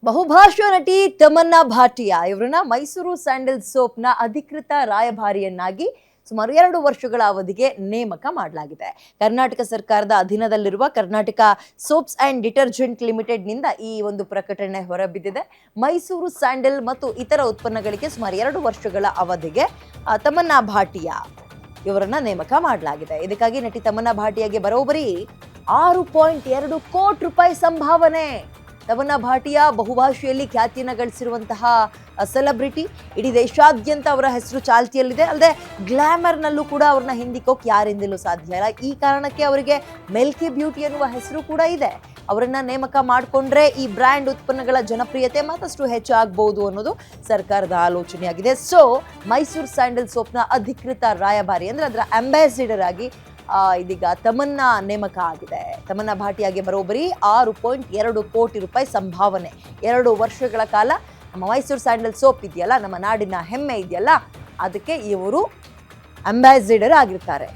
ಬಹುಭಾಷಾ ನಟಿ ತಮನ್ನಾ ಭಾಟಿಯಾ ಇವರನ್ನ ಮೈಸೂರು ಸ್ಯಾಂಡಲ್ ಸೋಪ್ನ ಅಧಿಕೃತ ರಾಯಭಾರಿಯನ್ನಾಗಿ ಸುಮಾರು 2 ವರ್ಷಗಳ ಅವಧಿಗೆ ನೇಮಕ ಮಾಡಲಾಗಿದೆ. ಕರ್ನಾಟಕ ಸರ್ಕಾರದ ಅಧೀನದಲ್ಲಿರುವ ಕರ್ನಾಟಕ ಸೋಪ್ಸ್ ಅಂಡ್ ಡಿಟರ್ಜೆಂಟ್ ಲಿಮಿಟೆಡ್ನಿಂದ ಈ ಒಂದು ಪ್ರಕಟಣೆ ಹೊರಬಿದ್ದಿದೆ. ಮೈಸೂರು ಸ್ಯಾಂಡಲ್ ಮತ್ತು ಇತರ ಉತ್ಪನ್ನಗಳಿಗೆ ಸುಮಾರು 2 ವರ್ಷಗಳ ಅವಧಿಗೆ ತಮನ್ನಾ ಭಾಟಿಯಾ ಇವರನ್ನ ನೇಮಕ ಮಾಡಲಾಗಿದೆ. ಇದಕ್ಕಾಗಿ ನಟಿ ತಮನ್ನಾ ಭಾಟಿಯಾಗೆ ಬರೋಬ್ಬರಿ 6.2 ಕೋಟಿ ರೂಪಾಯಿ ಸಂಭಾವನೆ. ತಮನ್ನಾ ಭಾಟಿಯಾ ಬಹುಭಾಷೆಯಲ್ಲಿ ಖ್ಯಾತಿಯನ್ನು ಗಳಿಸಿರುವಂತಹ ಸೆಲೆಬ್ರಿಟಿ. ಇಡೀ ದೇಶಾದ್ಯಂತ ಅವರ ಹೆಸರು ಚಾಲ್ತಿಯಲ್ಲಿದೆ. ಅಲ್ಲದೆ ಗ್ಲಾಮರ್ನಲ್ಲೂ ಕೂಡ ಅವ್ರನ್ನ ಹಿಂದಿಕ್ಕೋಕೆ ಯಾರಿಂದಲೂ ಸಾಧ್ಯ ಇಲ್ಲ. ಈ ಕಾರಣಕ್ಕೆ ಅವರಿಗೆ ಮಿಲ್ಕಿ ಬ್ಯೂಟಿ ಎನ್ನುವ ಹೆಸರು ಕೂಡ ಇದೆ. ಅವರನ್ನ ನೇಮಕ ಮಾಡಿಕೊಂಡ್ರೆ ಈ ಬ್ರ್ಯಾಂಡ್ ಉತ್ಪನ್ನಗಳ ಜನಪ್ರಿಯತೆ ಮತ್ತಷ್ಟು ಹೆಚ್ಚಾಗಬಹುದು ಅನ್ನೋದು ಸರ್ಕಾರದ ಆಲೋಚನೆಯಾಗಿದೆ. ಸೊ ಮೈಸೂರು ಸ್ಯಾಂಡಲ್ ಸೋಪ್ನ ಅಧಿಕೃತ ರಾಯಭಾರಿ ಅಂದ್ರೆ ಅದರ ಅಂಬಾಸಿಡರ್ ಆಗಿ ಇದೀಗ ತಮನ್ನಾ ನೇಮಕ ಆಗಿದೆ. ತಮನ್ನಾ ಭಾಟಿಯಾಗೆ ಬರೋಬ್ಬರಿ 6.2 ಕೋಟಿ ರೂಪಾಯಿ ಸಂಭಾವನೆ. 2 ವರ್ಷಗಳ ಕಾಲ ನಮ್ಮ ಮೈಸೂರು ಸ್ಯಾಂಡಲ್ ಸೋಪ್ ಇದೆಯಲ್ಲ, ನಮ್ಮ ನಾಡಿನ ಹೆಮ್ಮೆ ಇದೆಯಲ್ಲ, ಅದಕ್ಕೆ ಇವರು ಅಂಬಾಸಿಡರ್ ಆಗಿರ್ತಾರೆ.